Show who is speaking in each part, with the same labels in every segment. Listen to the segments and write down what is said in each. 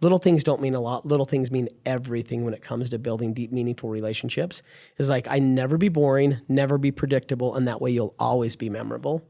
Speaker 1: little things don't mean a lot. Little things mean everything when it comes to building deep, meaningful relationships. Is like, I never be boring, never be predictable, and that way you'll always be memorable.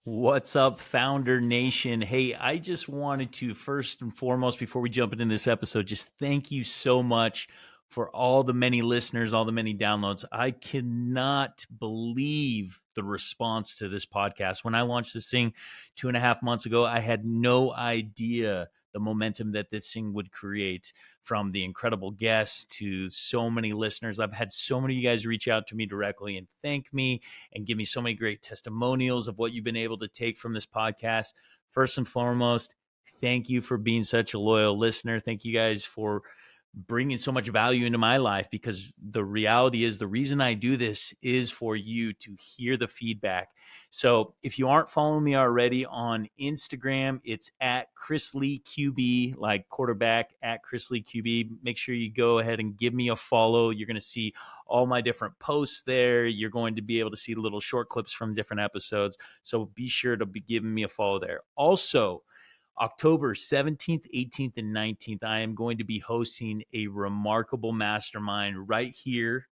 Speaker 2: What's up, Founder Nation? Hey, I just wanted to first and foremost, before we jump into this episode, just thank you so much for all the many listeners, all the many downloads. I cannot believe the response to this podcast. When I launched this thing 2.5 months ago, I had no idea the momentum that this thing would create, from the incredible guests to so many listeners. I've had so many of you guys reach out to me directly and thank me and give me so many great testimonials of what you've been able to take from this podcast. First and foremost, thank you for being such a loyal listener. Thank you guys for bringing so much value into my life, because the reality is the reason I do this is for you to hear the feedback. So if you aren't following me already on Instagram, it's at Chris Lee QB, like quarterback, at Chris Lee QB. Make sure you go ahead and give me a follow. You're going to see all my different posts there. You're going to be able to see little short clips from different episodes. So be sure to be giving me a follow there. Also, October 17th, 18th, and 19th, I am going to be hosting a remarkable mastermind right here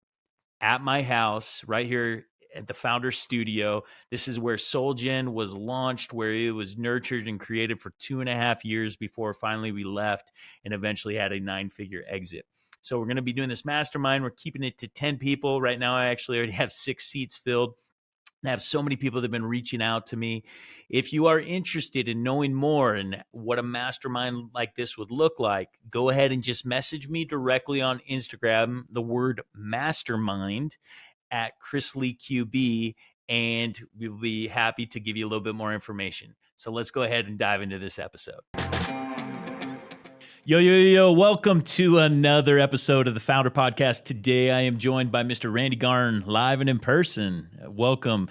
Speaker 2: at my house, right here at the Founder Studio. This is where SoulGen was launched, where it was nurtured and created for 2.5 years before finally we left and eventually had a 9-figure exit. So we're going to be doing this mastermind. We're keeping it to 10 people. Right now, I actually already have 6 seats filled. I have so many people that have been reaching out to me. If you are interested in knowing more and what a mastermind like this would look like, go ahead and just message me directly on Instagram, the word mastermind, at Chris Lee QB, and we'll be happy to give you a little bit more information. So let's go ahead and dive into this episode. Yo, welcome to another episode of the Founder Podcast. Today, I am joined by Mr. Randy Garn, live and in person. Welcome.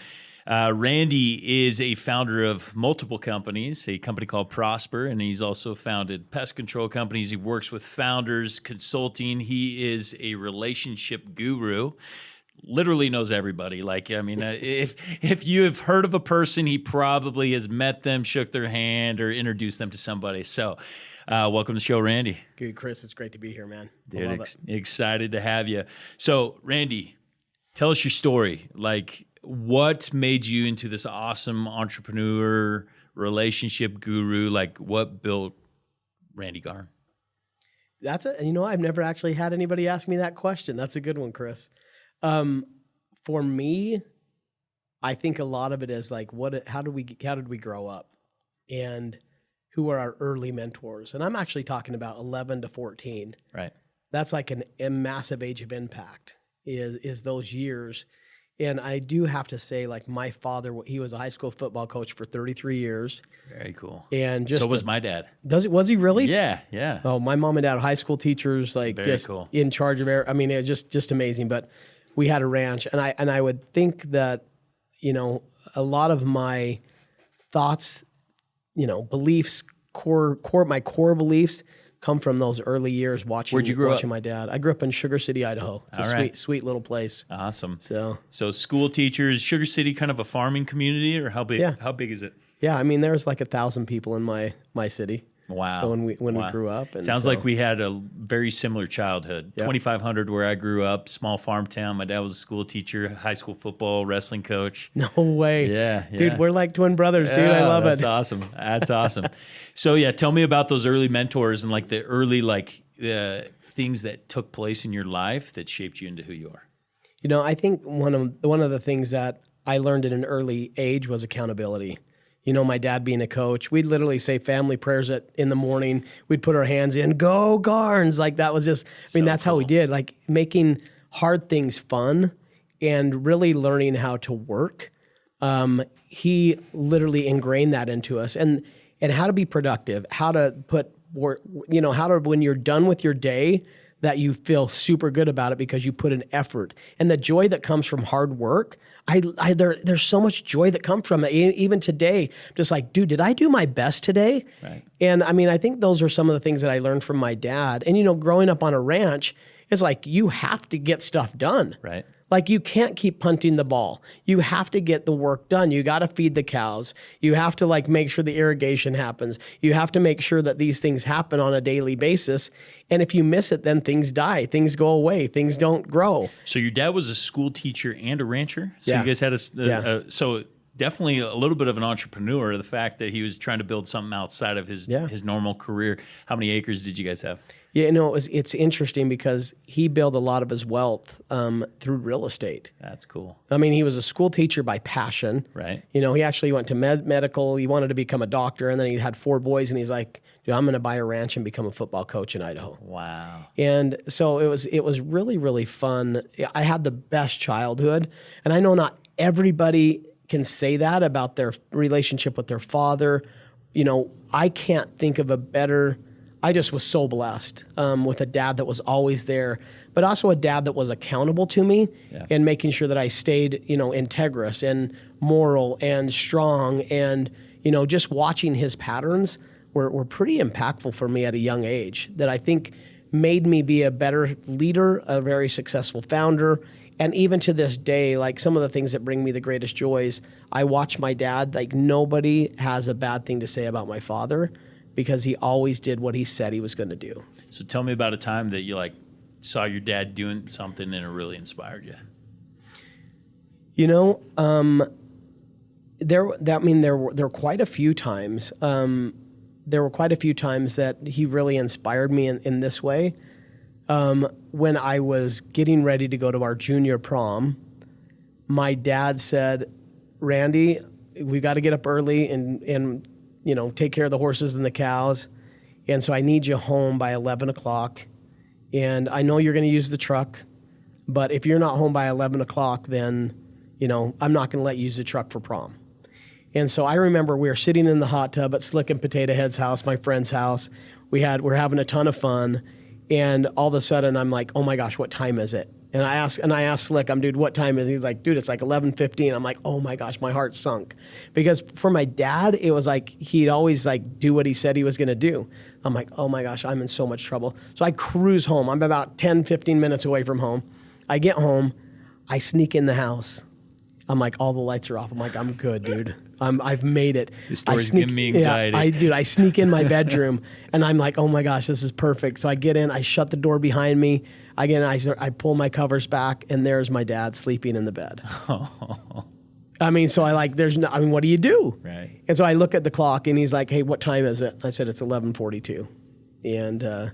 Speaker 2: Randy is a founder of multiple companies, a company called Prosper, and he's also founded pest control companies. He works with founders, consulting. He is a relationship guru. Literally knows everybody. If you have heard of a person, he probably has met them, shook their hand, or introduced them to somebody. So welcome to the show, Randy.
Speaker 1: Good, Chris. It's great to be here, man.
Speaker 2: Dude, excited to have you. So, Randy, tell us your story. Like, what made you into this awesome entrepreneur, relationship guru? Like, what built Randy Garn?
Speaker 1: That's it. I've never actually had anybody ask me that question. That's a good one, Chris. For me, I think a lot of it is like, how did we grow up, and who are our early mentors? And I'm actually talking about 11 to 14.
Speaker 2: Right.
Speaker 1: That's like a massive age of impact is those years. And I do have to say, like, my father, he was a high school football coach for 33 years.
Speaker 2: Very cool.
Speaker 1: And
Speaker 2: so was my dad.
Speaker 1: Was he really?
Speaker 2: Yeah.
Speaker 1: Oh, my mom and dad, high school teachers, like
Speaker 2: Very
Speaker 1: just
Speaker 2: cool.
Speaker 1: In charge of it was just amazing. But we had a ranch, and I would think that, a lot of my thoughts, beliefs, my core beliefs come from those early years watching.
Speaker 2: Where'd you grow up?
Speaker 1: My dad. I grew up in Sugar City, Idaho. It's sweet little place.
Speaker 2: Awesome.
Speaker 1: So
Speaker 2: school teachers, Sugar City, kind of a farming community, or how big? Yeah. How big is it?
Speaker 1: Yeah, there's like 1,000 people in my city.
Speaker 2: Wow.
Speaker 1: So when we grew up.
Speaker 2: Sounds like we had a very similar childhood. Yep. 2,500 where I grew up, small farm town. My dad was a school teacher, high school football, wrestling coach.
Speaker 1: No way.
Speaker 2: Yeah.
Speaker 1: Dude, we're like twin brothers, dude. I love
Speaker 2: it.
Speaker 1: That's
Speaker 2: awesome. So tell me about those early mentors and like the early things that took place in your life that shaped you into who you are.
Speaker 1: I think one of the things that I learned at an early age was accountability. My dad being a coach, we'd literally say family prayers in the morning. We'd put our hands in, go Garns. Like that was just, that's cool. How we did, like making hard things fun and really learning how to work. He literally ingrained that into us and how to be productive, how to when you're done with your day, that you feel super good about it because you put an effort, and the joy that comes from hard work. There's so much joy that comes from it. Even today, just like, dude, did I do my best today?
Speaker 2: Right.
Speaker 1: And I think those are some of the things that I learned from my dad. And growing up on a ranch, it's like you have to get stuff done.
Speaker 2: Right.
Speaker 1: Like, you can't keep punting the ball. You have to get the work done. You got to feed the cows. You have to like make sure the irrigation happens. You have to make sure that these things happen on a daily basis. And if you miss it, then things die, things go away, things don't grow.
Speaker 2: So your dad was a school teacher and a rancher. So
Speaker 1: Yeah.
Speaker 2: you guys had
Speaker 1: Yeah.
Speaker 2: so definitely a little bit of an entrepreneur. The fact that he was trying to build something outside of his normal career. How many acres did you guys have?
Speaker 1: Yeah, it's interesting because he built a lot of his wealth through real estate.
Speaker 2: That's cool.
Speaker 1: I mean, he was a school teacher by passion.
Speaker 2: Right.
Speaker 1: You know, he actually went to medical. He wanted to become a doctor, and then he had 4 boys, and he's like, dude, I'm going to buy a ranch and become a football coach in Idaho.
Speaker 2: Wow.
Speaker 1: And so it was really, really fun. I had the best childhood, and I know not everybody can say that about their relationship with their father. You know, I can't think of a better. I just was so blessed with a dad that was always there, but also a dad that was accountable to me and making sure that I stayed, you know, integrous and moral and strong. And, you know, just watching his patterns were pretty impactful for me at a young age that I think made me be a better leader, a very successful founder. And even to this day, like some of the things that bring me the greatest joys, I watch my dad, like nobody has a bad thing to say about my father, because he always did what he said he was going to do.
Speaker 2: So tell me about a time that you like saw your dad doing something and it really inspired you.
Speaker 1: You know, there were quite a few times. There were quite a few times that he really inspired me in this way. When I was getting ready to go to our junior prom, my dad said, "Randy, we got to get up early and you know, take care of the horses and the cows. And so I need you home by 11 o'clock. And I know you're going to use the truck, but if you're not home by 11 o'clock, then, you know, I'm not going to let you use the truck for prom." And so I remember we were sitting in the hot tub at Slick and Potato Head's house, my friend's house. We're having a ton of fun. And all of a sudden I'm like, oh my gosh, what time is it? And I asked Slick, dude, what time is it? He's like, dude, it's like 11:15. I'm like, oh my gosh, my heart sunk. Because for my dad, it was like, he'd always like do what he said he was going to do. I'm like, oh my gosh, I'm in so much trouble. So I cruise home. I'm about 10, 15 minutes away from home. I get home. I sneak in the house. I'm like, all the lights are off. I'm like, I'm good, dude. I've made it.
Speaker 2: This story's giving me anxiety.
Speaker 1: I sneak in my bedroom and I'm like, oh my gosh, this is perfect. So I get in, I shut the door behind me. Again, I pull my covers back and there's my dad sleeping in the bed. I mean, so what do you do?
Speaker 2: Right.
Speaker 1: And so I look at the clock and he's like, hey, what time is it? I said, it's 11:42. And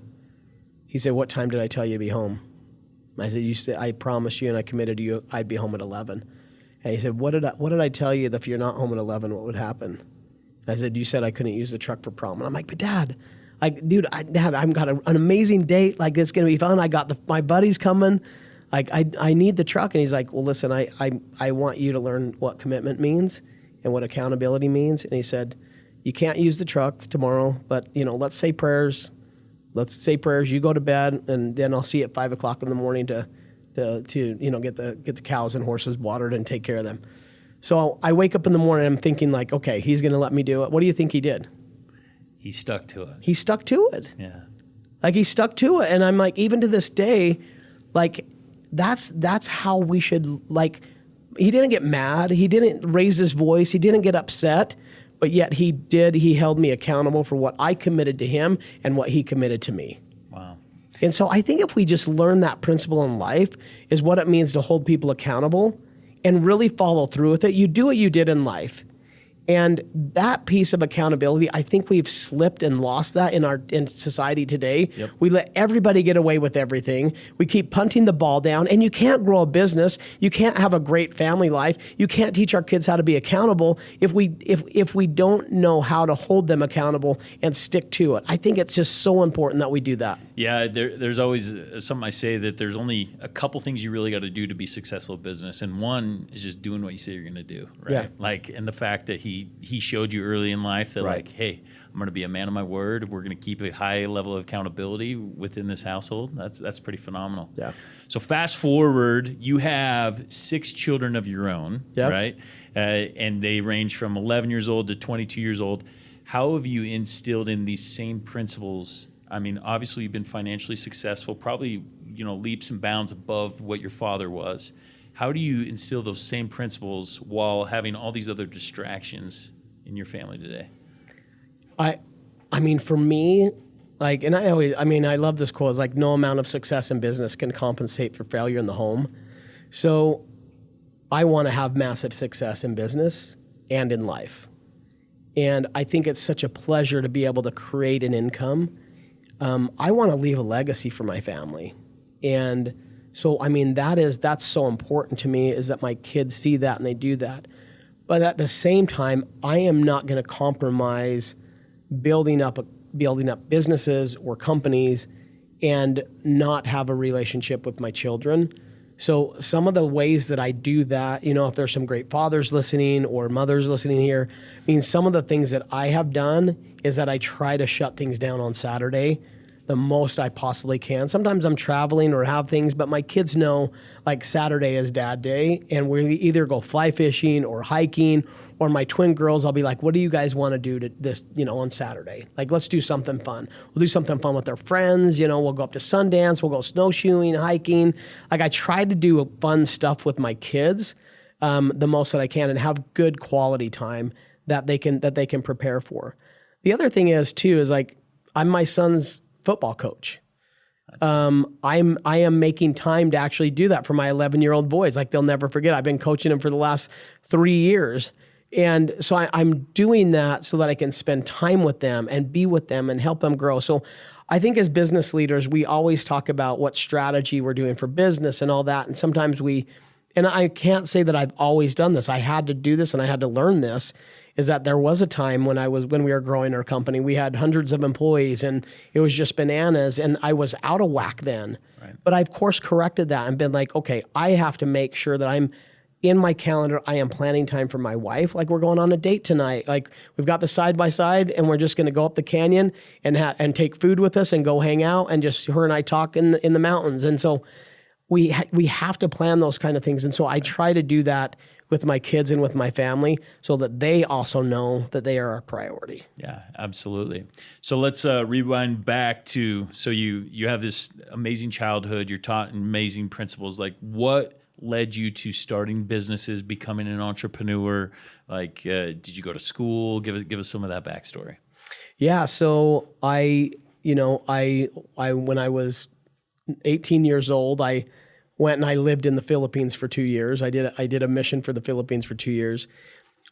Speaker 1: he said, what time did I tell you to be home? I said, I promised you and I committed to you I'd be home at 11. And he said, what did I tell you that if you're not home at 11, what would happen? I said, you said I couldn't use the truck for prom. And I'm like, but Dad, Dad, I've got an amazing date. Like, it's going to be fun. I got my buddies coming. Like, I need the truck. And he's like, well, listen, I want you to learn what commitment means and what accountability means. And he said, you can't use the truck tomorrow, but, you know, let's say prayers. You go to bed, and then I'll see you at 5 o'clock in the morning to you know, get the cows and horses watered and take care of them. So I wake up in the morning and I'm thinking like, okay, he's going to let me do it. What do you think he did?
Speaker 2: He stuck to it.
Speaker 1: He stuck to it.
Speaker 2: Yeah.
Speaker 1: Like, he stuck to it. And I'm like, even to this day, like, that's how we should, like, he didn't get mad. He didn't raise his voice. He didn't get upset. But yet he held me accountable for what I committed to him and what he committed to me.
Speaker 2: Wow.
Speaker 1: And so I think if we just learn that principle in life is what it means to hold people accountable and really follow through with it. You do what you did in life. And that piece of accountability, I think we've slipped and lost that in society today.
Speaker 2: Yep.
Speaker 1: We let everybody get away with everything. We keep punting the ball down, and you can't grow a business. You can't have a great family life. You can't teach our kids how to be accountable if we don't know how to hold them accountable and stick to it. I think it's just so important that we do that.
Speaker 2: Yeah, there's always something I say that there's only a couple things you really got to do to be successful in business, and one is just doing what you say you're going to do, right?
Speaker 1: Yeah.
Speaker 2: Like, and the fact that he showed you early in life that,
Speaker 1: Right.
Speaker 2: like, hey, I'm going to be a man of my word. We're going to keep a high level of accountability within this household. That's pretty phenomenal.
Speaker 1: Yeah.
Speaker 2: So fast forward, you have 6 children of your own,
Speaker 1: Yep.
Speaker 2: right? And they range from 11 years old to 22 years old. How have you instilled in these same principles? I mean, obviously you've been financially successful, probably, you know, leaps and bounds above what your father was. How do you instill those same principles while having all these other distractions in your family today?
Speaker 1: I mean, for me, like, and I love this quote. It's like, no amount of success in business can compensate for failure in the home. So I want to have massive success in business and in life. And I think it's such a pleasure to be able to create an income. I want to leave a legacy for my family. And so, I mean, that's so important to me, is that my kids see that and they do that. But at the same time, I am not going to compromise building up businesses or companies and not have a relationship with my children. So some of the ways that I do that, if there's some great fathers listening or mothers listening here, I mean, some of the things that I have done is that I try to shut things down on Saturday the most I possibly can. Sometimes I'm traveling or have things, but my kids know, like, Saturday is dad day, and we either go fly fishing or hiking, or my twin girls, I'll be like, what do you guys want to do to this, on Saturday? Like, let's do something fun. We'll do something fun with our friends. We'll go up to Sundance. We'll go snowshoeing, hiking. Like, I try to do fun stuff with my kids the most that I can, and have good quality time that they can prepare for. The other thing is like, I'm my son's football coach. I am making time to actually do that for my 11-year-old boys. Like, they'll never forget. I've been coaching them for the last 3 years. And so I'm doing that so that I can spend time with them and be with them and help them grow. So I think as business leaders, we always talk about what strategy we're doing for business and all that. And sometimes and I can't say that I've always done this. I had to do this and I had to learn this, is that there was a time when we were growing our company, we had hundreds of employees and it was just bananas, and I was out of whack then. Right. But I've course corrected that and been like, okay, I have to make sure that I'm in my calendar, I am planning time for my wife. Like, we're going on a date tonight. Like, we've got the side by side, and we're just going to go up the canyon and take food with us and go hang out, and just her and I talk in the mountains. And so we have to plan those kind of things. And so I try to do that with my kids and with my family, so that they also know that they are our priority.
Speaker 2: Yeah, absolutely. So let's rewind back to, so you have this amazing childhood. You're taught amazing principles. Like, what led you to starting businesses, becoming an entrepreneur? Like, did you go to school? Give us some of that backstory.
Speaker 1: Yeah. So I when I was 18 years old, I went and I lived in the Philippines for 2 years. I did a mission for the Philippines for 2 years.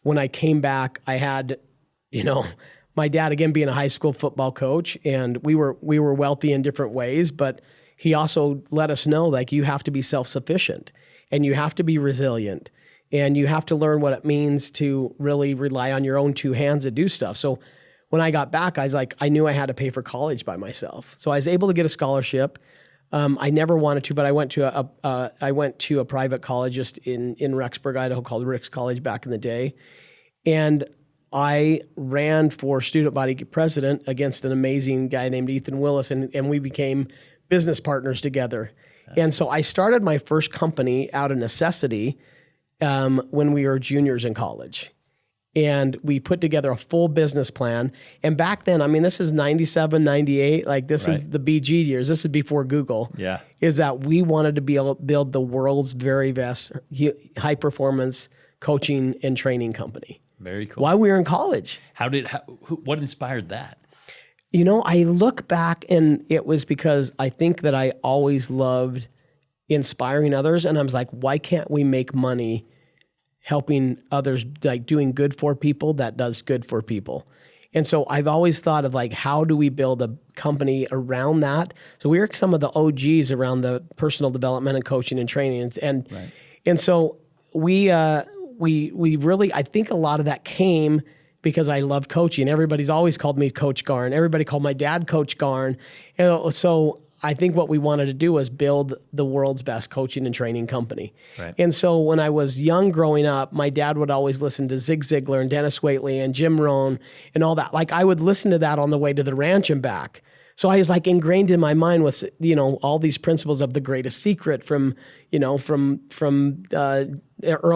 Speaker 1: When I came back, I had, my dad, again, being a high school football coach, and we were wealthy in different ways, but he also let us know, like, you have to be self-sufficient. And you have to be resilient, and you have to learn what it means to really rely on your own two hands to do stuff. So when I got back, I was like, I knew I had to pay for college by myself. So I was able to get a scholarship. I never wanted to, but I went to a private college just in Rexburg, Idaho, called Rick's College back in the day. And I ran for student body president against an amazing guy named Ethan Willis, and we became business partners together. And so I started my first company out of necessity when we were juniors in college. And we put together a full business plan. And back then, I mean, this is 97, 98. Like, this is the BG years. This is before Google. Yeah. Is that we wanted to build the world's very best high performance coaching and training company.
Speaker 2: Very cool.
Speaker 1: While we were in college.
Speaker 2: What inspired that?
Speaker 1: I look back, and it was because I think that I always loved inspiring others. And I was like, why can't we make money helping others, like doing good for people that does good for people? And so I've always thought of, like, how do we build a company around that? So we were some of the OGs around the personal development and coaching and training. And so we really, I think a lot of that came because I love coaching. Everybody's always called me Coach Garn. Everybody called my dad Coach Garn. And so I think what we wanted to do was build the world's best coaching and training company. Right. And so when I was young growing up, my dad would always listen to Zig Ziglar and Dennis Waitley and Jim Rohn and all that. Like, I would listen to that on the way to the ranch and back. So I was like ingrained in my mind with, all these principles of the greatest secret from Earl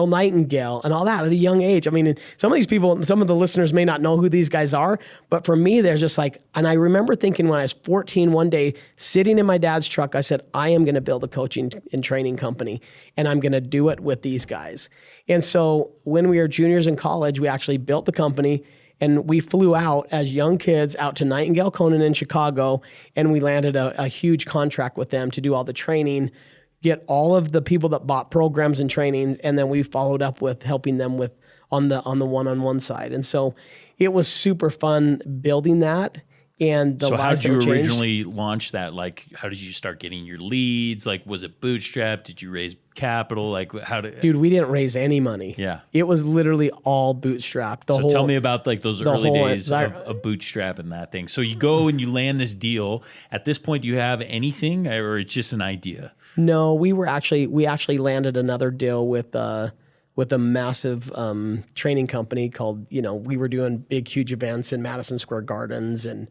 Speaker 1: Nightingale and all that at a young age. I mean, some of these people, some of the listeners may not know who these guys are, but for me, they're just like, and I remember thinking when I was 14 one day, sitting in my dad's truck, I said, I am going to build a coaching and training company, and I'm going to do it with these guys. And so when we were juniors in college, we actually built the company. And we flew out as young kids out to Nightingale Conan in Chicago, and we landed a huge contract with them to do all the training, get all of the people that bought programs and training, and then we followed up with helping them with on the one-on-one side. And so it was super fun building that. And the
Speaker 2: so how
Speaker 1: lives
Speaker 2: did you
Speaker 1: that were changed.
Speaker 2: originally launch that? Like, how did you start getting your leads? Like, was it bootstrapped? Did you raise capital? Like, how did?
Speaker 1: Dude, we didn't raise any money.
Speaker 2: Yeah.
Speaker 1: It was literally all bootstrapped.
Speaker 2: So tell me about like those early days
Speaker 1: entire-
Speaker 2: of bootstrapping that thing. So you go and you land this deal. At this point, do you have anything, or it's just an idea?
Speaker 1: No, we actually landed another deal with a massive training company called, we were doing big, huge events in Madison Square Gardens and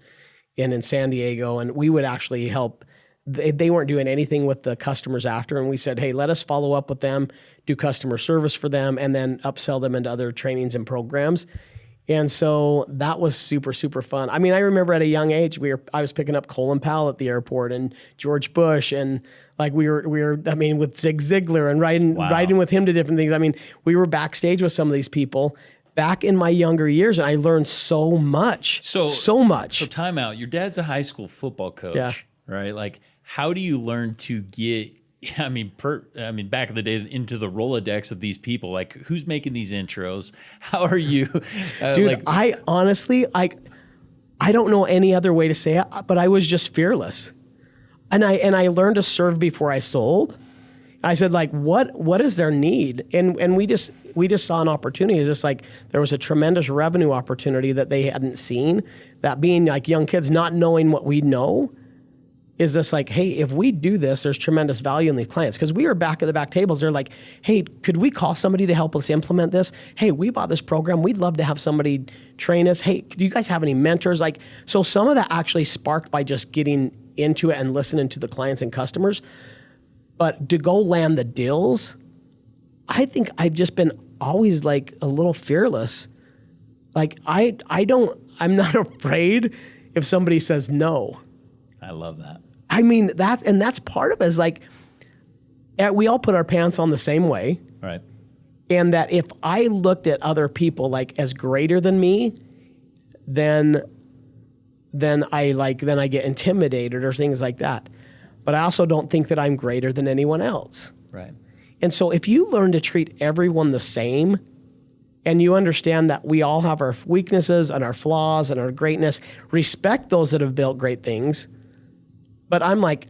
Speaker 1: in San Diego, and we would actually help. They weren't doing anything with the customers after, and we said, hey, let us follow up with them, do customer service for them, and then upsell them into other trainings and programs. And so that was super, super fun. I mean, I remember at a young age, I was picking up Colin Powell at the airport and George Bush, and like we were, with Zig Ziglar and riding with him to different things. I mean, we were backstage with some of these people back in my younger years, and I learned so much. So much.
Speaker 2: So time out. Your dad's a high school football coach, right? Like, how do you learn to get? back in the day, into the Rolodex of these people? Like, who's making these intros? How are you?
Speaker 1: Dude, I honestly, I don't know any other way to say it, but I was just fearless. And I learned to serve before I sold. I said, like, what is their need? And we just saw an opportunity. It's just like there was a tremendous revenue opportunity that they hadn't seen. That being like young kids not knowing what we know is this like, hey, if we do this, there's tremendous value in these clients. Because we were back at the back tables. They're like, hey, could we call somebody to help us implement this? Hey, we bought this program. We'd love to have somebody train us. Hey, do you guys have any mentors? Like, so some of that actually sparked by just getting into it and listening to the clients and customers. But to go land the deals, I think I've just been always like a little fearless. Like I'm not afraid if somebody says no.
Speaker 2: I love that.
Speaker 1: I mean, that's part of it is like, we all put our pants on the same way.
Speaker 2: Right.
Speaker 1: And that if I looked at other people like as greater than me, then I get intimidated or things like that. But I also don't think that I'm greater than anyone else.
Speaker 2: Right.
Speaker 1: And so if you learn to treat everyone the same, and you understand that we all have our weaknesses and our flaws and our greatness, respect those that have built great things. But I'm like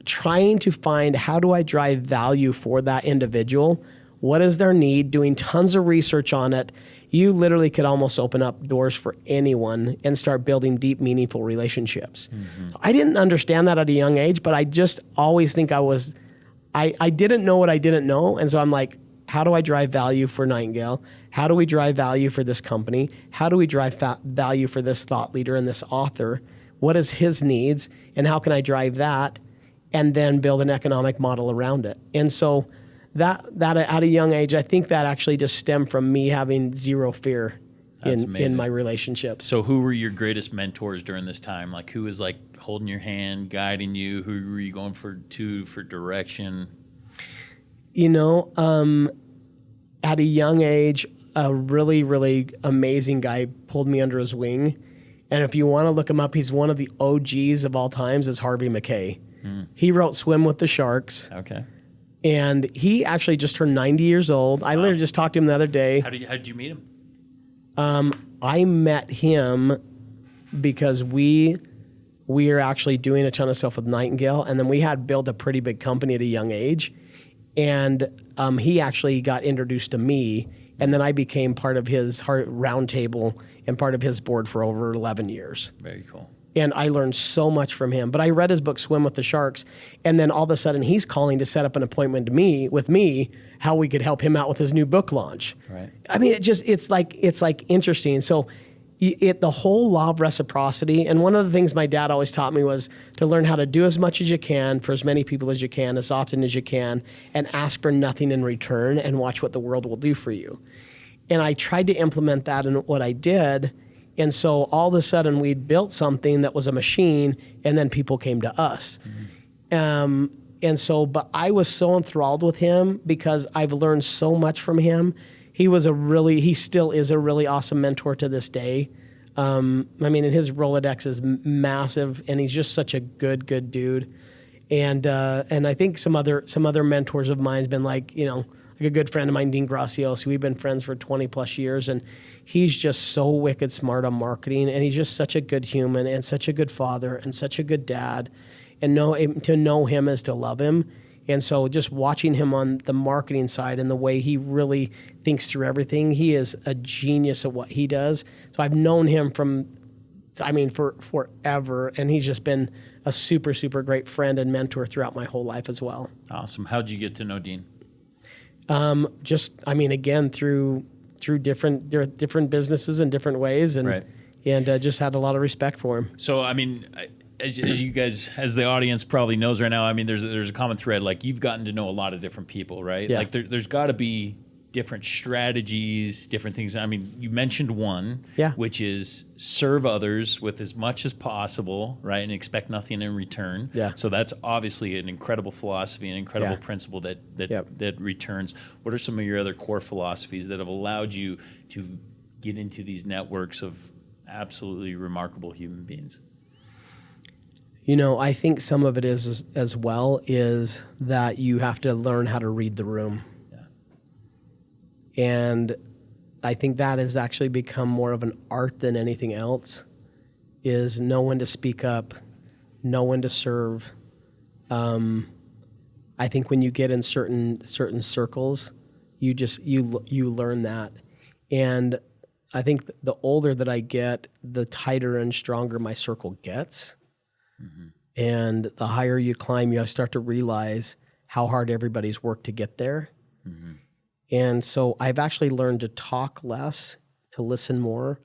Speaker 1: trying to find, how do I drive value for that individual? What is their need? Doing tons of research on it. You literally could almost open up doors for anyone and start building deep, meaningful relationships. Mm-hmm. I didn't understand that at a young age, but I just always think I didn't know what I didn't know. And so I'm like, how do I drive value for Nightingale? How do we drive value for this company? How do we drive value for this thought leader and this author? What is his needs? And how can I drive that? And then build an economic model around it. And so that at a young age, I think that actually just stemmed from me having zero fear in my relationships.
Speaker 2: So who were your greatest mentors during this time? Like, who was like holding your hand, guiding you? Who were you going for direction?
Speaker 1: At a young age, a really, really amazing guy pulled me under his wing. And if you want to look him up, he's one of the OGs of all times, is Harvey Mackay. He wrote Swim with the Sharks.
Speaker 2: Okay.
Speaker 1: And he actually just turned 90 years old. I literally just talked to him the other day.
Speaker 2: How did you meet him?
Speaker 1: I met him because we are actually doing a ton of stuff with Nightingale. And then we had built a pretty big company at a young age. And he actually got introduced to me. And then I became part of his roundtable and part of his board for over 11 years.
Speaker 2: Very cool.
Speaker 1: And I learned so much from him. But I read his book, Swim with the Sharks, and then all of a sudden he's calling to set up an appointment with me, how we could help him out with his new book launch.
Speaker 2: Right.
Speaker 1: I mean, it's like interesting. So the whole law of reciprocity. And one of the things my dad always taught me was to learn how to do as much as you can for as many people as you can, as often as you can, and ask for nothing in return and watch what the world will do for you. And I tried to implement that in what I did. And so all of a sudden we'd built something that was a machine, and then people came to us. And so, but I was so enthralled with him because I've learned so much from him. He still is a really awesome mentor to this day. I mean, and his Rolodex is massive, and he's just such a good dude. And I think some other mentors of mine have been like a good friend of mine, Dean Gracios. We've been friends for 20 plus years, and he's just so wicked smart on marketing, and he's just such a good human and such a good father and such a good dad. And to know him is to love him. And so just watching him on the marketing side and the way he really thinks through everything, he is a genius at what he does. So I've known him for forever, and he's just been a super, super great friend and mentor throughout my whole life as well.
Speaker 2: Awesome. How'd you get to know Dean?
Speaker 1: Again, through different businesses in different ways, and
Speaker 2: right.
Speaker 1: Just had a lot of respect for him.
Speaker 2: So, I mean, as you guys, as the audience probably knows right now, I mean, there's a common thread. Like, you've gotten to know a lot of different people, right?
Speaker 1: Yeah.
Speaker 2: Like, there's got to be different strategies, different things. I mean, you mentioned one, which is serve others with as much as possible, right, and expect nothing in return.
Speaker 1: Yeah.
Speaker 2: So that's obviously an incredible philosophy, an incredible principle that returns. What are some of your other core philosophies that have allowed you to get into these networks of absolutely remarkable human beings?
Speaker 1: I think some of it is as well is that you have to learn how to read the room. And I think that has actually become more of an art than anything else, is know when to speak up, know when to serve. I think when you get in certain circles, you learn that. And I think the older that I get, the tighter and stronger my circle gets. Mm-hmm. And the higher you climb, you start to realize how hard everybody's worked to get there. Mm-hmm. And so I've actually learned to talk less, to listen more,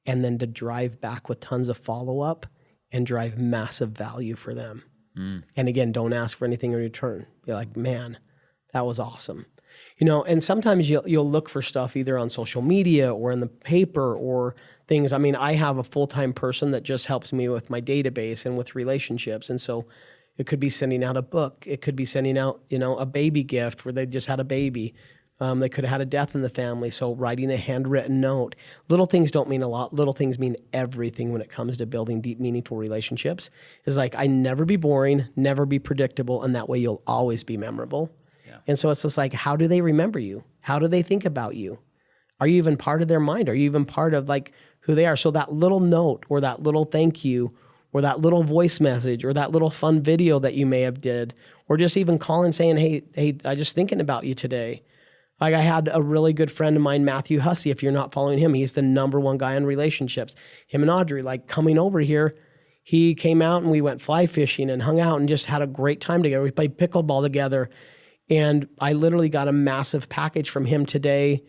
Speaker 1: and then to drive back with tons of follow-up and drive massive value for them. Mm. And again, don't ask for anything in return. Be like, man, that was awesome. And sometimes you'll look for stuff either on social media or in the paper or things. I mean, I have a full-time person that just helps me with my database and with relationships. And so it could be sending out a book. It could be sending out, a baby gift where they just had a baby. They could have had a death in the family, so writing a handwritten note. Little things don't mean a lot. Little things mean everything when it comes to building deep, meaningful relationships. It's like, I never be boring, never be predictable, and that way you'll always be memorable. Yeah. And so it's just like, how do they remember you? How do they think about you? Are you even part of their mind? Are you even part of like who they are? So that little note or that little thank you or that little voice message or that little fun video that you may have did, or just even calling saying, hey, I just thinking about you today. Like, I had a really good friend of mine, Matthew Hussey. If you're not following him, he's the #1 guy in relationships. Him and Audrey, like, coming over here, he came out and we went fly fishing and hung out and just had a great time together. We played pickleball together. And I literally got a massive package from him today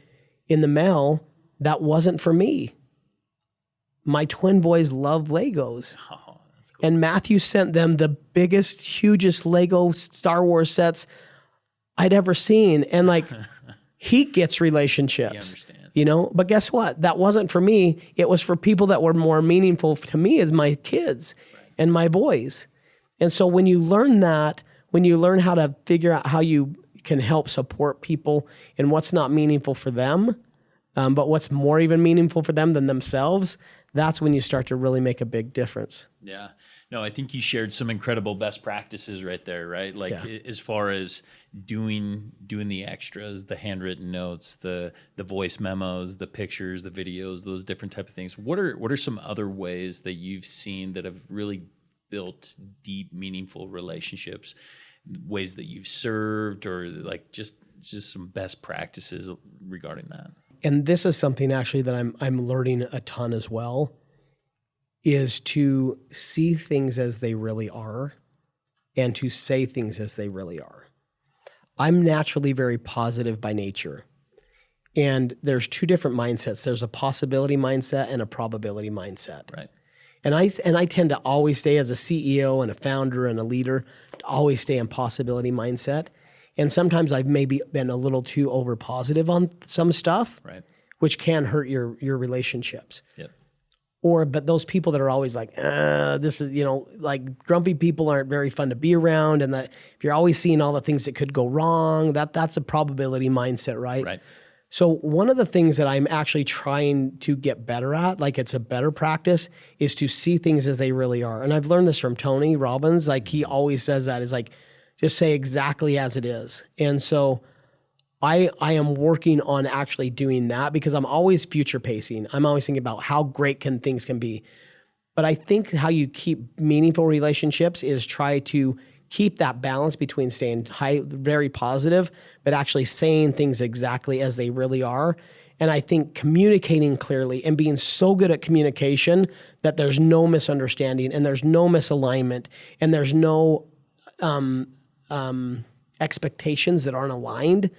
Speaker 1: in the mail that wasn't for me. My twin boys love Legos. Oh, that's cool. And Matthew sent them the biggest, hugest Lego Star Wars sets I'd ever seen. And like, he gets relationships, but guess what? That wasn't for me. It was for people that were more meaningful to me as my kids and my boys. And so when you learn that, when you learn how to figure out how you can help support people and what's not meaningful for them, but what's more even meaningful for them than themselves, that's when you start to really make a big difference. Yeah.
Speaker 2: No, I think you shared some incredible best practices right there, right? Like as far as doing the extras, the handwritten notes, the voice memos, the pictures, the videos, those different type of things. What are some other ways that you've seen that have really built deep, meaningful relationships? Ways that you've served, or like just some best practices regarding that?
Speaker 1: And this is something actually that I'm learning a ton as well, is to see things as they really are and to say things as they really are. I'm naturally very positive by nature. And there's two different mindsets. There's a possibility mindset and a probability mindset.
Speaker 2: Right.
Speaker 1: And I tend to always stay as a CEO and a founder and a leader, to always stay in possibility mindset. And sometimes I've maybe been a little too over positive on some stuff,
Speaker 2: Right.
Speaker 1: which can hurt your relationships.
Speaker 2: Yep.
Speaker 1: But those people that are always like, this is, like grumpy people aren't very fun to be around. And that if you're always seeing all the things that could go wrong, that's a probability mindset, right?
Speaker 2: Right.
Speaker 1: So one of the things that I'm actually trying to get better at, like it's a better practice, is to see things as they really are. And I've learned this from Tony Robbins. Like he always says that, is like, just say exactly as it is. And so I am working on actually doing that, because I'm always future pacing. I'm always thinking about how great things can be. But I think how you keep meaningful relationships is try to keep that balance between staying very positive, but actually saying things exactly as they really are. And I think communicating clearly and being so good at communication that there's no misunderstanding and there's no misalignment and there's no expectations that aren't aligned,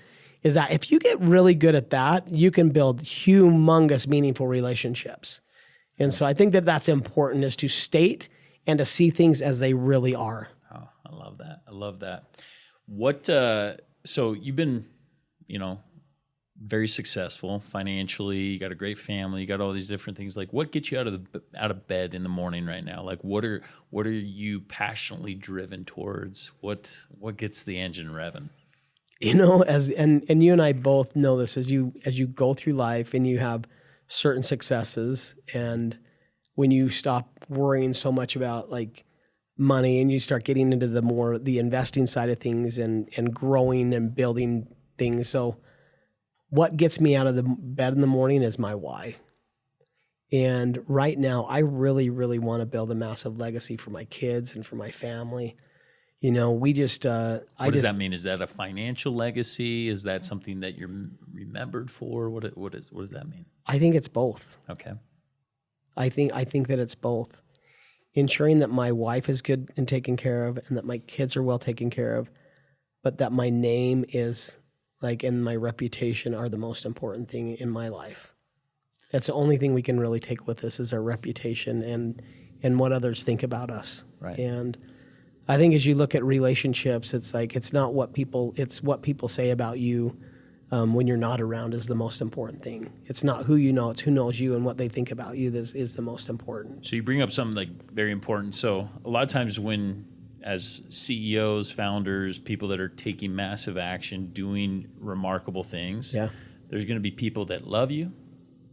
Speaker 1: is that if you get really good at that, you can build humongous, meaningful relationships. And so I think that that's important, is to state and to see things as they really are.
Speaker 2: Oh, I love that. I love that. What, so you've been, very successful financially, you got a great family, you got all these different things. Like, what gets you out of bed in the morning right now? Like, what are you passionately driven towards? What gets the engine revving?
Speaker 1: And you and I both know this, as you go through life and you have certain successes, and when you stop worrying so much about like money and you start getting into the investing side of things and growing and building things. So what gets me out of the bed in the morning is my why. And right now, I really, really want to build a massive legacy for my kids and for my family. We just...
Speaker 2: what does that mean? Is that a financial legacy? Is that something that you're remembered for? What does that mean?
Speaker 1: I think it's both.
Speaker 2: Okay.
Speaker 1: I think that it's both. Ensuring that my wife is good and taken care of, and that my kids are well taken care of, but that my name is and my reputation are the most important thing in my life. That's the only thing we can really take with us, is our reputation and what others think about us.
Speaker 2: Right.
Speaker 1: And I think as you look at relationships, it's what people say about you when you're not around is the most important thing. It's not who you know, it's who knows you, and what they think about you is the most important.
Speaker 2: So you bring up something very important. So a lot of times as CEOs, founders, people that are taking massive action, doing remarkable things, there's going to be people that love you.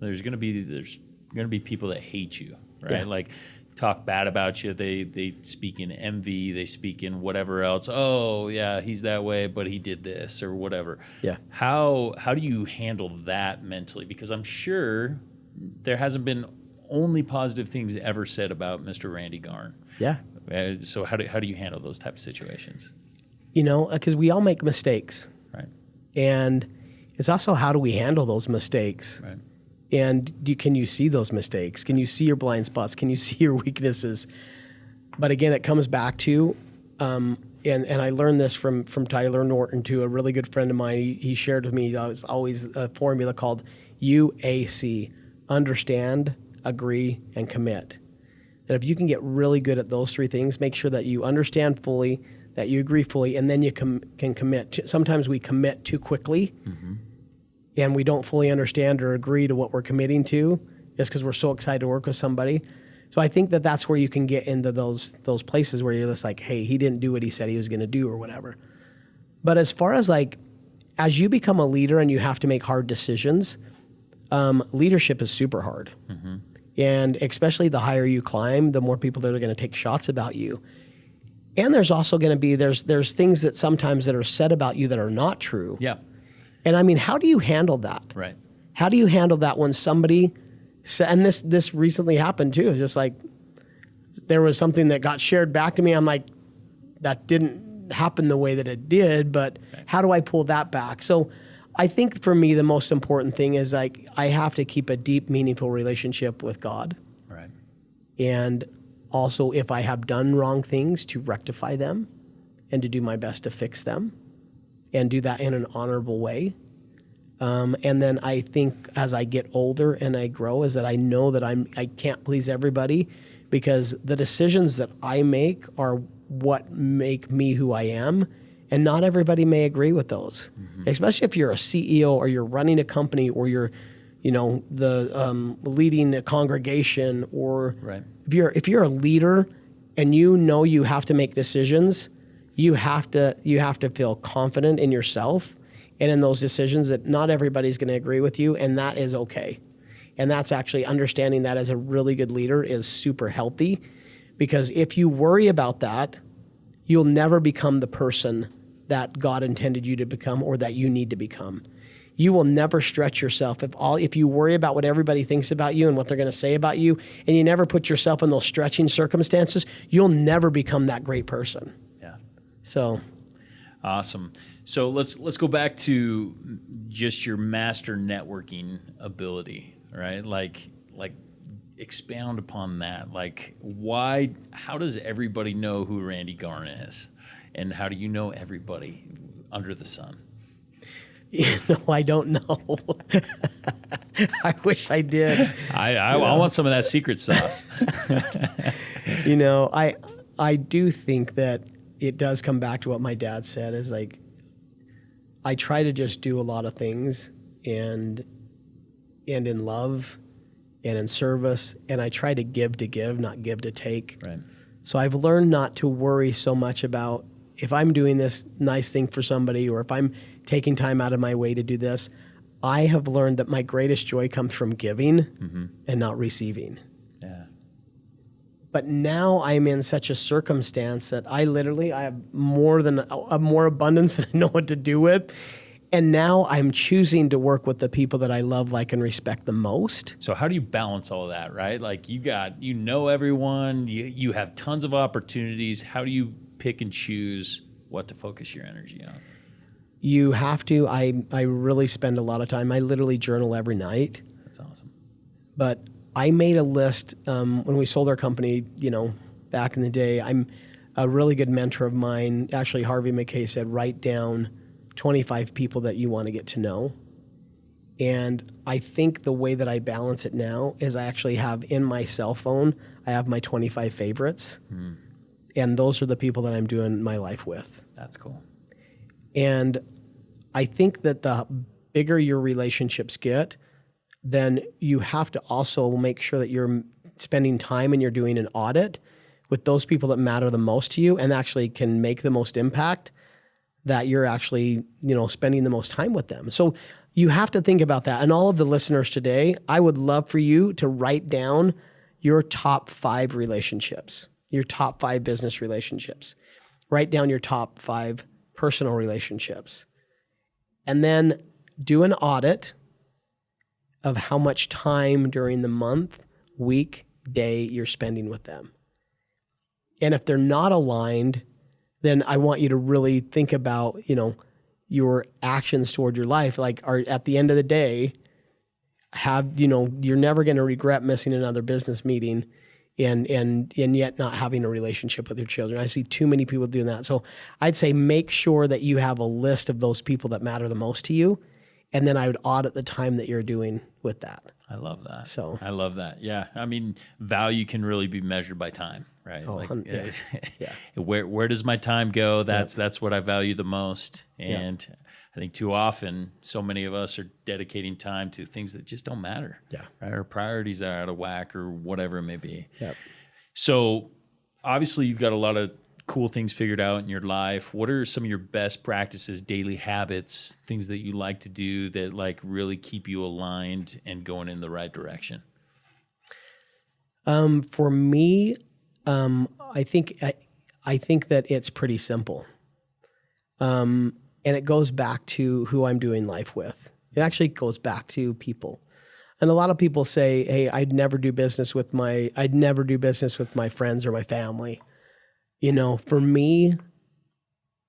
Speaker 2: There's going to be people that hate you, right?
Speaker 1: Yeah.
Speaker 2: Like talk bad about you. They speak in envy. They speak in whatever else. Oh yeah, he's that way, but he did this or whatever.
Speaker 1: Yeah.
Speaker 2: How do you handle that mentally? Because I'm sure there hasn't been only positive things ever said about Mr. Randy Garn.
Speaker 1: Yeah.
Speaker 2: So how do you handle those type of situations?
Speaker 1: Because we all make mistakes.
Speaker 2: Right.
Speaker 1: And it's also, how do we handle those mistakes?
Speaker 2: Right.
Speaker 1: And can you see those mistakes? Can you see your blind spots? Can you see your weaknesses? But again, it comes back to, and I learned this from Tyler Norton, too, a really good friend of mine. He shared with me always a formula called UAC: understand, agree, and commit. That if you can get really good at those three things, make sure that you understand fully, that you agree fully, and then you can commit. Sometimes we commit too quickly, and we don't fully understand or agree to what we're committing to, just because we're so excited to work with somebody. So I think that that's where you can get into those places where you're just like, hey, he didn't do what he said he was going to do or whatever. But as far as as you become a leader and you have to make hard decisions, leadership is super hard. Mm-hmm. And especially the higher you climb, the more people that are going to take shots about you. And there's also going to be, there's things that sometimes that are said about you that are not true.
Speaker 2: Yeah.
Speaker 1: And I mean, how do you handle that?
Speaker 2: Right.
Speaker 1: How do you handle that when somebody, and this recently happened too, it's just like, there was something that got shared back to me. I'm like, that didn't happen the way that it did, but how do I pull that back? So I think for me, the most important thing is I have to keep a deep, meaningful relationship with God.
Speaker 2: Right.
Speaker 1: And also, if I have done wrong things, to rectify them and to do my best to fix them and do that in an honorable way. And then I think as I get older and I grow is that I know that I can't please everybody, because the decisions that I make are what make me who I am. And not everybody may agree with those, especially if you're a CEO or you're running a company or you're, leading a congregation, or
Speaker 2: Right.
Speaker 1: if you're a leader and you have to make decisions, you have to feel confident in yourself and in those decisions that not everybody's going to agree with you, and that is okay. And that's actually understanding that as a really good leader is super healthy, because if you worry about that, you'll never become the person that God intended you to become or that you need to become. You will never stretch yourself if you worry about what everybody thinks about you and what they're going to say about you, and you never put yourself in those stretching circumstances, you'll never become that great person.
Speaker 2: Yeah.
Speaker 1: So
Speaker 2: Awesome. So let's go back to just your master networking ability, right? Like expound upon that. Like how does everybody know who Randy Garn is? And how do you know everybody under the sun?
Speaker 1: I don't know. I wish I did.
Speaker 2: I want some of that secret sauce.
Speaker 1: I do think that it does come back to what my dad said, is like, I try to just do a lot of things and in love and in service, and I try to give, not give to take.
Speaker 2: Right.
Speaker 1: So I've learned not to worry so much about if I'm doing this nice thing for somebody or if I'm taking time out of my way to do this. I have learned that my greatest joy comes from giving and not receiving.
Speaker 2: Yeah.
Speaker 1: But now I'm in such a circumstance that I have more abundance than I know what to do with. And now I'm choosing to work with the people that I love, like, and respect the most.
Speaker 2: So how do you balance all of that, right? Like you know everyone, you have tons of opportunities. How do you pick and choose what to focus your energy on?
Speaker 1: You have to. I really spend a lot of time. I literally journal every night.
Speaker 2: That's awesome.
Speaker 1: But I made a list when we sold our company, back in the day. I'm a really good mentor of mine. Actually, Harvey McKay said, write down 25 people that you want to get to know. And I think the way that I balance it now is I actually have in my cell phone, I have my 25 favorites. And those are the people that I'm doing my life with.
Speaker 2: That's cool.
Speaker 1: And I think that the bigger your relationships get, then you have to also make sure that you're spending time and you're doing an audit with those people that matter the most to you and actually can make the most impact, that you're actually, spending the most time with them. So you have to think about that. And all of the listeners today, I would love for you to write down your top 5 relationships, your top 5 business relationships. Write down your top 5 personal relationships. And then do an audit of how much time during the month, week, day you're spending with them. And if they're not aligned, then I want you to really think about, your actions toward your life. Like, are at the end of the day, you're never going to regret missing another business meeting and yet not having a relationship with your children. I see too many people doing that. So I'd say make sure that you have a list of those people that matter the most to you. And then I would audit the time that you're doing with that.
Speaker 2: I love that.
Speaker 1: So
Speaker 2: I love that. Yeah. I mean, value can really be measured by time, right?
Speaker 1: Oh, yeah. Yeah.
Speaker 2: Where does my time go? That's what I value the most. And I think too often, so many of us are dedicating time to things that just don't matter.
Speaker 1: Yeah.
Speaker 2: Right? Or priorities are out of whack or whatever it may be.
Speaker 1: Yep.
Speaker 2: So obviously you've got a lot of cool things figured out in your life. What are some of your best practices, daily habits, things that you like to do that like really keep you aligned and going in the right direction?
Speaker 1: For me, I think that it's pretty simple. And it goes back to who I'm doing life with. It actually goes back to people. And a lot of people say, hey, I'd never do business with my friends or my family. For me,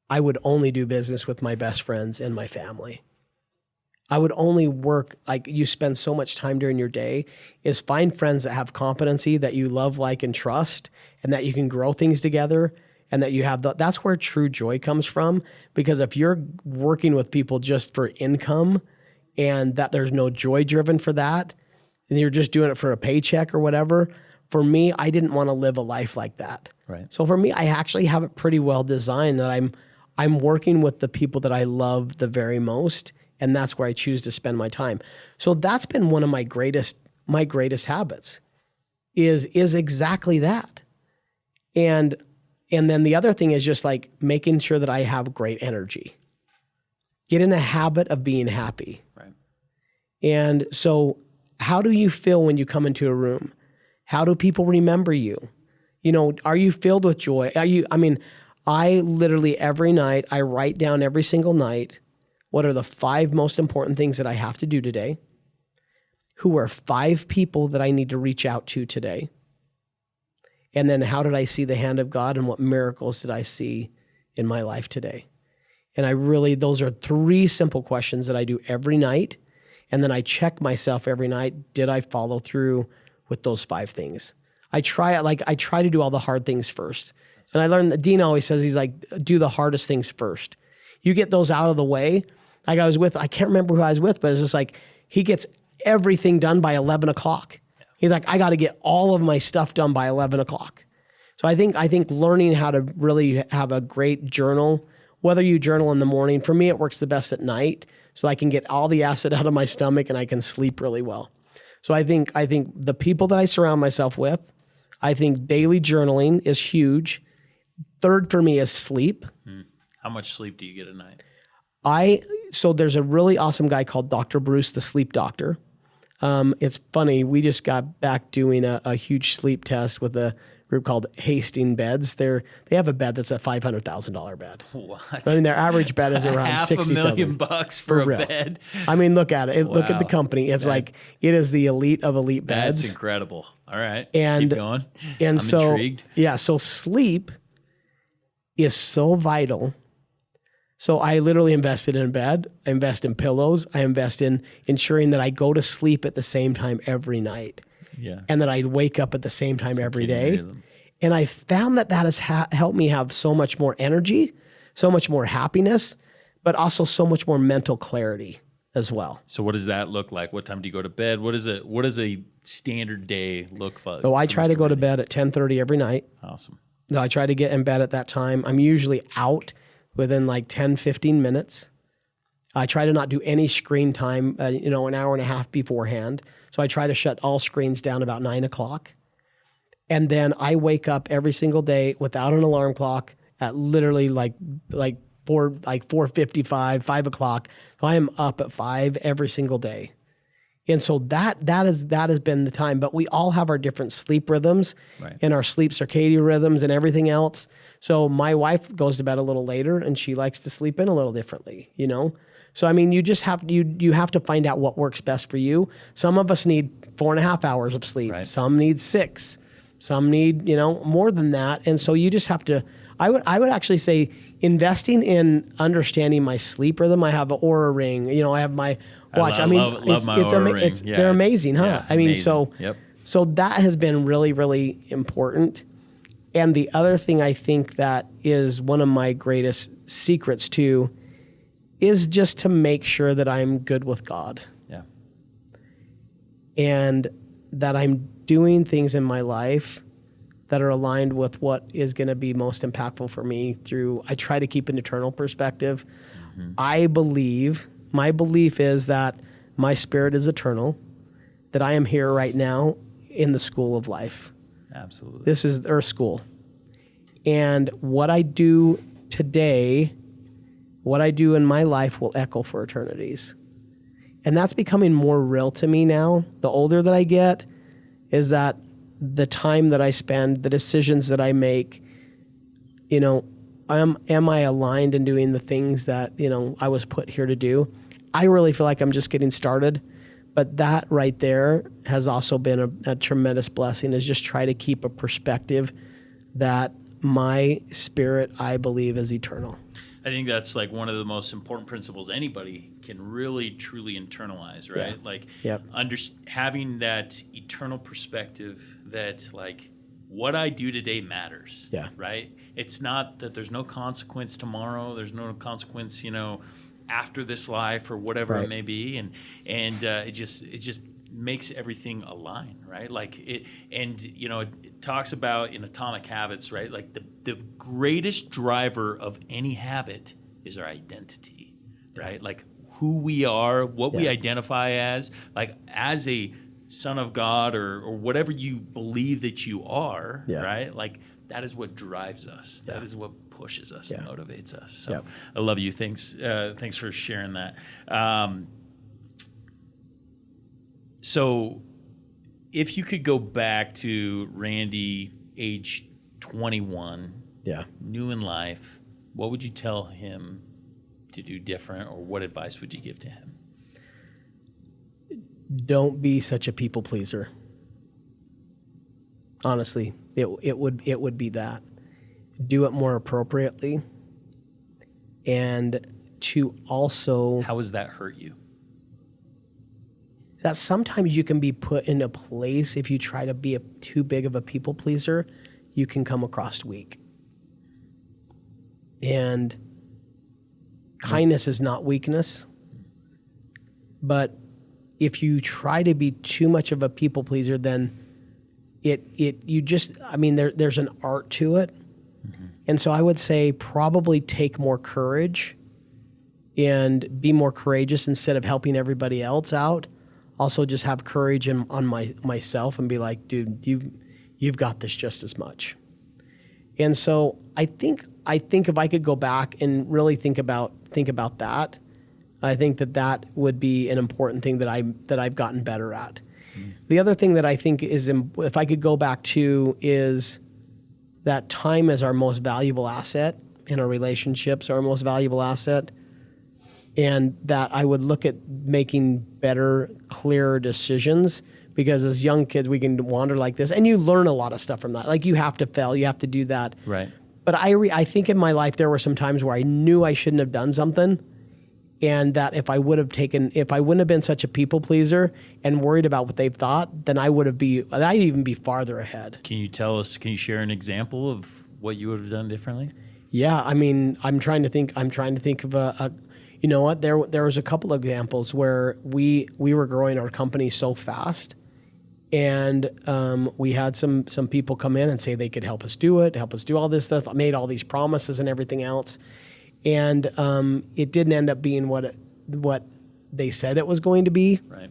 Speaker 1: I would only do business with my best friends and my family. I would only work, like, you spend so much time during your day, is find friends that have competency, that you love, like, and trust, and that you can grow things together, and that you have that's where true joy comes from. Because if you're working with people just for income and that there's no joy driven for that, and you're just doing it for a paycheck or whatever. For me, I didn't want to live a life like that.
Speaker 2: Right.
Speaker 1: So for me, I actually have it pretty well designed that I'm working with the people that I love the very most, and that's where I choose to spend my time. So that's been one of my greatest habits is exactly that. And then the other thing is just like making sure that I have great energy. Get in a habit of being happy.
Speaker 2: Right.
Speaker 1: And so how do you feel when you come into a room? How do people remember you? You know, are you filled with joy? I literally every night, I write down every single night, what are the 5 most important things that I have to do today? Who are 5 people that I need to reach out to today? And then how did I see the hand of God and what miracles did I see in my life today? And those are 3 simple questions that I do every night. And then I check myself every night. Did I follow through with those 5 things? I try to do all the hard things first. And I learned that Dean always says, he's like, do the hardest things first. You get those out of the way. Like I can't remember who I was with, but it's just like, he gets everything done by 11 o'clock. He's like, I got to get all of my stuff done by 11 o'clock. So I think learning how to really have a great journal, whether you journal in the morning, for me, it works the best at night. So I can get all the acid out of my stomach and I can sleep really well. So I think the people that I surround myself with, I think daily journaling is huge. Third for me is sleep.
Speaker 2: How much sleep do you get a night?
Speaker 1: So there's a really awesome guy called Dr. Bruce, the sleep doctor. It's funny. We just got back doing a huge sleep test with a group called Hasting Beds. They have a bed that's a $500,000 bed.
Speaker 2: What?
Speaker 1: I mean, their average bed is around
Speaker 2: $500,000 for a
Speaker 1: real.
Speaker 2: bed.
Speaker 1: I mean, look at it.
Speaker 2: Wow.
Speaker 1: Look at the company. It's like it is the elite of elite beds.
Speaker 2: That's incredible. All right,
Speaker 1: and
Speaker 2: keep going.
Speaker 1: And
Speaker 2: I'm intrigued.
Speaker 1: Yeah. So sleep is so vital. So I literally invested in a bed. I invest in pillows. I invest in ensuring that I go to sleep at the same time every night.
Speaker 2: Yeah.
Speaker 1: And that I wake up at the same time every day. And I found that has helped me have so much more energy, so much more happiness, but also so much more mental clarity as well.
Speaker 2: So what does that look like? What time do you go to bed? What does a standard day look like?
Speaker 1: So I try to go to bed at 10:30 every night.
Speaker 2: Awesome.
Speaker 1: No, I try to get in bed at that time. I'm usually out within like 10, 15 minutes. I try to not do any screen time, an hour and a half beforehand. So I try to shut all screens down about 9 o'clock. And then I wake up every single day without an alarm clock at literally like 4:55, 5 o'clock. So I am up at 5 every single day. And so that has been the time. But we all have our different sleep rhythms, right, and our sleep circadian rhythms and everything else. So my wife goes to bed a little later and she likes to sleep in a little differently, So I mean, you just have to find out what works best for you. Some of us need 4.5 hours of sleep. Right. Some need 6. Some need, more than that. And so you just have to, I would actually say investing in understanding my sleep rhythm. I have an Oura ring, I have my watch.
Speaker 2: I love my Oura ring.
Speaker 1: They're amazing, huh?
Speaker 2: Yeah,
Speaker 1: I mean,
Speaker 2: amazing.
Speaker 1: So that has been really, really important. And the other thing I think that is one of my greatest secrets too is just to make sure that I'm good with God.
Speaker 2: Yeah.
Speaker 1: And that I'm doing things in my life that are aligned with what is going to be most impactful for me I try to keep an eternal perspective. Mm-hmm. My belief is that my spirit is eternal, that I am here right now in the school of life.
Speaker 2: Absolutely.
Speaker 1: This is Earth School. And what I do today, what I do in my life will echo for eternities. And that's becoming more real to me now. The older that I get, is that the time that I spend, the decisions that I make, am I aligned in doing the things that, I was put here to do? I really feel like I'm just getting started. But that right there has also been a tremendous blessing, is just try to keep a perspective that my spirit, I believe, is eternal.
Speaker 2: I think that's like one of the most important principles anybody can really truly internalize, right?
Speaker 1: Yeah.
Speaker 2: Like
Speaker 1: Yep.
Speaker 2: Having that eternal perspective that like what I do today matters.
Speaker 1: Yeah.
Speaker 2: Right? It's not that there's no consequence tomorrow. There's no consequence, after this life or whatever
Speaker 1: Right.
Speaker 2: it may be, and it just makes everything align, right? Like it, and it talks about in Atomic Habits, right? Like the greatest driver of any habit is our identity, right? Like who we are, what we identify as, like as a son of God or whatever you believe that you are, right? Like that is what drives us. That is what pushes us and motivates us. So I love you. Thanks for sharing that. So if you could go back to Randy, age 21, new in life, what would you tell him to do different, or what advice would you give to him?
Speaker 1: Don't be such a people pleaser. Honestly, it would be that. Do it more appropriately, and to also
Speaker 2: How has that hurt you?
Speaker 1: that sometimes you can be put in a place, if you try to be too big of a people pleaser, you can come across weak. And kindness is not weakness, but if you try to be too much of a people pleaser, then there's an art to it. Mm-hmm. And so I would say probably take more courage and be more courageous instead of helping everybody else out. Also just have courage on myself and be like, dude, you've got this just as much. And so I think if I could go back and really think about that, I think that would be an important thing that I've gotten better at. Mm. The other thing that I think is, if I could go back to, is that time is our most valuable asset, and our relationships are our most valuable asset. And that I would look at making better, clearer decisions, because as young kids, we can wander like this, and you learn a lot of stuff from that. Like you have to fail, you have to do that.
Speaker 2: Right.
Speaker 1: But I think in my life, there were some times where I knew I shouldn't have done something, and that if I wouldn't have been such a people pleaser and worried about what they've thought, then I'd even be farther ahead. Can
Speaker 2: you share an example of what you would have done differently?
Speaker 1: Yeah, I mean, I'm trying to think of a you know what? There was a couple of examples where we were growing our company so fast, and we had some people come in and say they could help us do all this stuff. I made all these promises and everything else, and it didn't end up being what they said it was going to be.
Speaker 2: Right.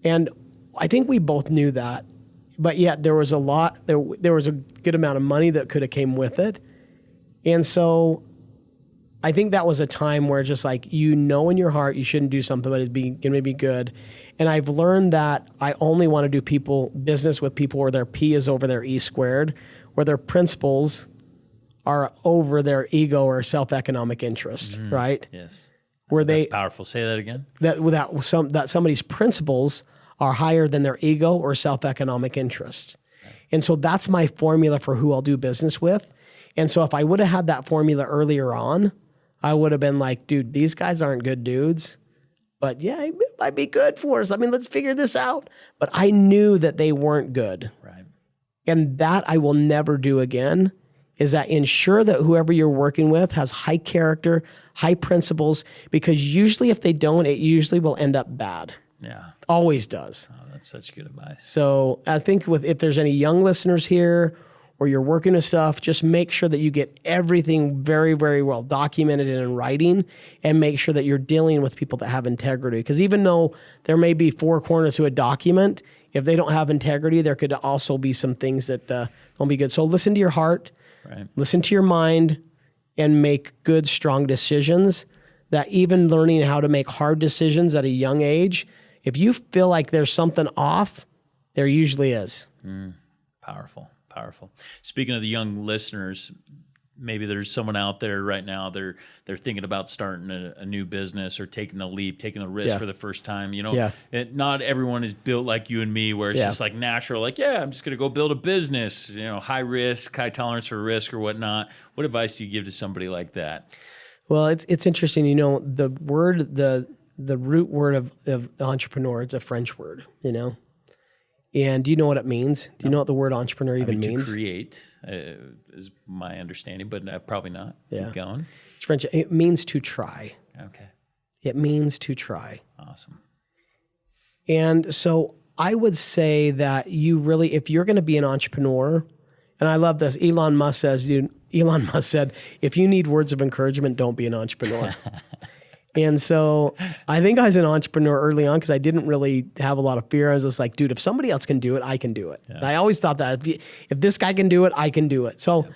Speaker 1: And I think we both knew that, but yet there was there was a good amount of money that could have came with it, and so I think that was a time where just like, in your heart, you shouldn't do something, but it's going to be good. And I've learned that I only want to do business with people where their P is over their E squared, where their principles are over their ego or self-economic interest, right?
Speaker 2: Yes.
Speaker 1: That's
Speaker 2: powerful. Say that again.
Speaker 1: That somebody's principles are higher than their ego or self-economic interest. Okay. And so that's my formula for who I'll do business with. And so if I would have had that formula earlier on, I would have been like, dude, these guys aren't good dudes, but yeah, it might be good for us. I mean, let's figure this out. But I knew that they weren't good.
Speaker 2: Right.
Speaker 1: And that I will never do again, is that ensure that whoever you're working with has high character, high principles, because usually if they don't, it usually will end up bad.
Speaker 2: Yeah.
Speaker 1: Always does.
Speaker 2: Oh, that's such good advice.
Speaker 1: So I think if there's any young listeners here, or you're working with stuff, just make sure that you get everything very, very well documented and in writing, and make sure that you're dealing with people that have integrity. Because even though there may be four corners to a document, if they don't have integrity, there could also be some things that don't be good. So listen to your heart,
Speaker 2: right.
Speaker 1: Listen to your mind, and make good, strong decisions. That even learning how to make hard decisions at a young age, if you feel like there's something off, there usually is.
Speaker 2: Powerful. Speaking of the young listeners, maybe there's someone out there right now, they're thinking about starting a new business or taking the leap, taking the risk for the first time. Not everyone is built like you and me, where it's just like natural, like, I'm just going to go build a business, high risk, high tolerance for risk or whatnot. What advice do you give to somebody like that?
Speaker 1: Well, it's interesting, the root word of entrepreneur, it's a French word, And do you know what it means? Do you know what the word entrepreneur even means?
Speaker 2: To create is my understanding, but probably not.
Speaker 1: Yeah.
Speaker 2: Keep going.
Speaker 1: It's French. It means to try.
Speaker 2: Okay.
Speaker 1: It means to try.
Speaker 2: Awesome.
Speaker 1: And so I would say that you really, if you're going to be an entrepreneur, and I love this, Elon Musk said, if you need words of encouragement, don't be an entrepreneur. And so I think I was an entrepreneur early on because I didn't really have a lot of fear. I was just like, dude, if somebody else can do it, I can do it. Yeah. I always thought that if this guy can do it, I can do it. So,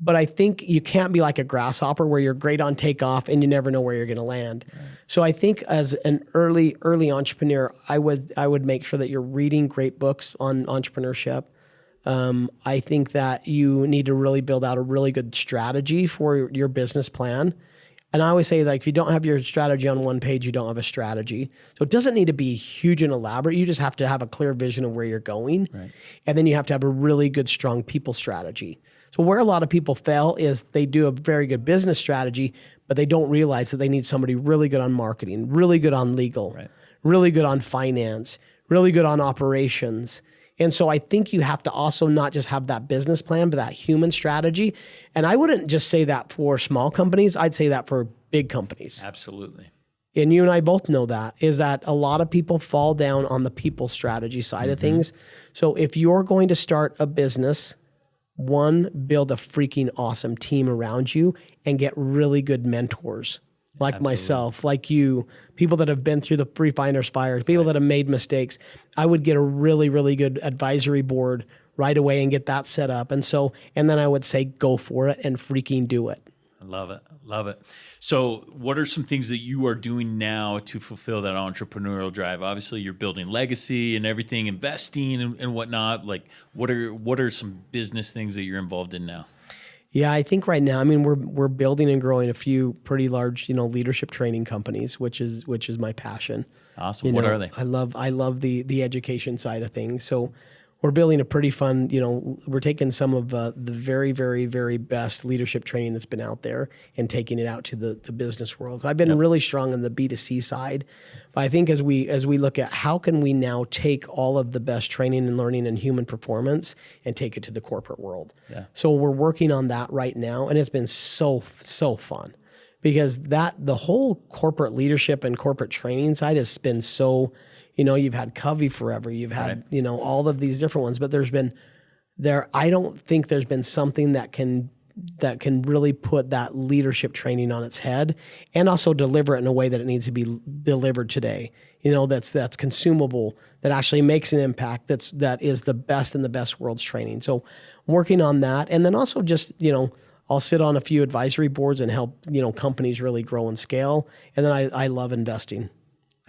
Speaker 1: but I think you can't be like a grasshopper where you're great on takeoff and you never know where you're going to land. Right. So I think as an early entrepreneur, I would make sure that you're reading great books on entrepreneurship. I think that you need to really build out a really good strategy for your business plan. And I always say, like, if you don't have your strategy on one page, you don't have a strategy. So it doesn't need to be huge and elaborate. You just have to have a clear vision of where you're going. Right. And then you have to have a really good, strong people strategy. So where a lot of people fail is they do a very good business strategy, but they don't realize that they need somebody really good on marketing, really good on legal, right, really good on finance, really good on operations. And so I think you have to also not just have that business plan, but that human strategy. And I wouldn't just say that for small companies. I'd say that for big companies.
Speaker 2: Absolutely.
Speaker 1: And you and I both know that, is that a lot of people fall down on the people strategy side of things. So if you're going to start a business, one, build a freaking awesome team around you and get really good mentors. Like Absolutely. Myself, like you, people that have been through the refiners fires, people that have made mistakes. I would get a really, really good advisory board right away and get that set up. And then I would say, go for it and freaking do it.
Speaker 2: I love it. Love it. So what are some things that you are doing now to fulfill that entrepreneurial drive? Obviously, you're building legacy and everything, investing and whatnot. Like, what are some business things that you're involved in now?
Speaker 1: Yeah, I think right now, I mean, we're building and growing a few pretty large, leadership training companies, which is my passion.
Speaker 2: Awesome. What are they?
Speaker 1: I love the education side of things. So we're building a pretty fun, we're taking some of the very, very, very best leadership training that's been out there and taking it out to the business world. So I've been really strong on the B2C side. But I think as we look at how can we now take all of the best training and learning and human performance and take it to the corporate world. Yeah. So we're working on that right now, and it's been so fun because the whole corporate leadership and corporate training side has been so, you've had Covey forever, you've had, all of these different ones, but I don't think there's been something that can really put that leadership training on its head and also deliver it in a way that it needs to be delivered today. That's consumable, that actually makes an impact, that is the best in the best world's training. So working on that. And then also just, I'll sit on a few advisory boards and help, companies really grow and scale. And then I love investing.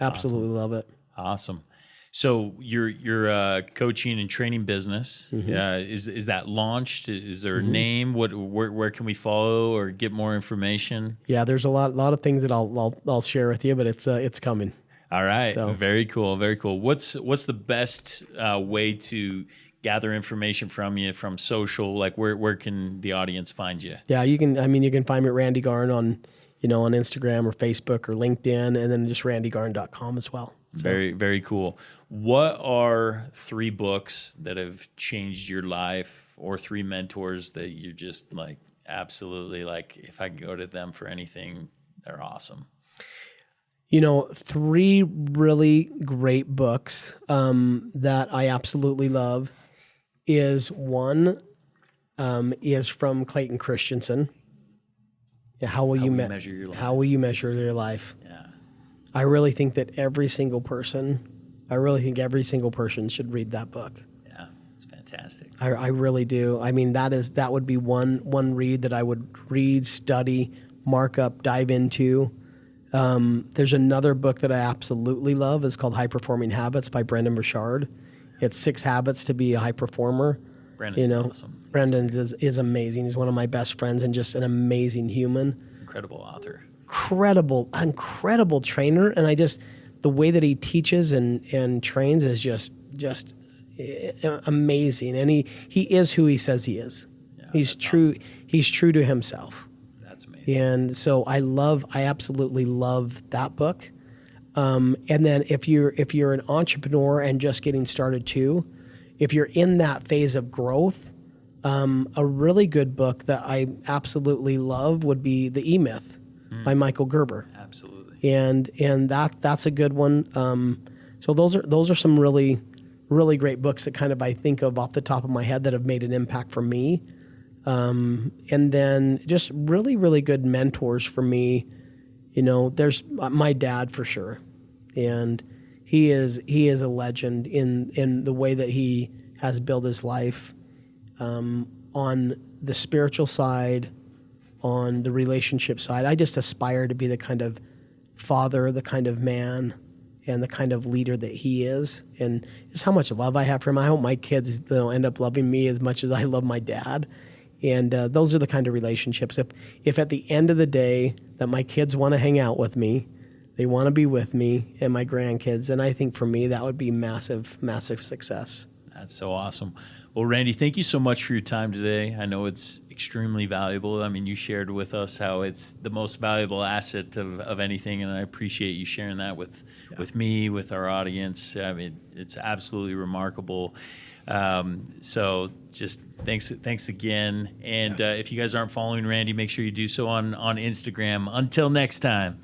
Speaker 1: Absolutely love it.
Speaker 2: Awesome. So your coaching and training business, is that launched? Is there a name? Where can we follow or get more information?
Speaker 1: Yeah, there's a lot of things that I'll share with you, but it's coming.
Speaker 2: All right, so. Very cool, very cool. What's the best way to gather information from you from social? Like where can the audience find you?
Speaker 1: Yeah, you can find me at Randy Garn on Instagram or Facebook or LinkedIn, and then just randygarn.com as well. So.
Speaker 2: Very, very cool. What are 3 books that have changed your life or 3 mentors that you're just like, absolutely, like if I can go to them for anything, they're awesome?
Speaker 1: 3 really great books that I absolutely love is one is from Clayton Christensen. Yeah, How will you measure your life? How will you measure your life? Yeah. I really think that every single person should read that book.
Speaker 2: Yeah, it's fantastic.
Speaker 1: I really do. I mean, that would be one read that I would read, study, mark up, dive into. There's another book that I absolutely love. It's called High Performing Habits by Brendon Burchard. It's 6 habits to be a high performer.
Speaker 2: Brendon's awesome.
Speaker 1: Brendon is amazing. He's one of my best friends and just an amazing human.
Speaker 2: Incredible author.
Speaker 1: Incredible trainer. And the way that he teaches and trains is just amazing. And he is who he says he is. Yeah, he's true. Awesome. He's true to himself.
Speaker 2: That's amazing.
Speaker 1: And so I absolutely love that book. And then if you're an entrepreneur and just getting started too, if you're in that phase of growth, a really good book that I absolutely love would be The E-Myth by Michael Gerber.
Speaker 2: Absolutely.
Speaker 1: And that's a good one. So those are some really, really great books that kind of I think of off the top of my head that have made an impact for me. And then just really, really good mentors for me. There's my dad for sure, and he is a legend in the way that he has built his life, on the spiritual side, on the relationship side. I just aspire to be the kind of father, the kind of man, and the kind of leader that he is, and just how much love I have for him. I hope my kids end up loving me as much as I love my dad. And those are the kind of relationships. If at the end of the day that my kids want to hang out with me, they want to be with me and my grandkids, and I think for me that would be massive, massive success.
Speaker 2: That's so awesome. Well, Randy, thank you so much for your time today. I know it's extremely valuable. I mean, you shared with us how it's the most valuable asset of anything, and I appreciate you sharing that with me, with our audience. I mean, it's absolutely remarkable. So just thanks again. And if you guys aren't following Randy, make sure you do so on Instagram. Until next time.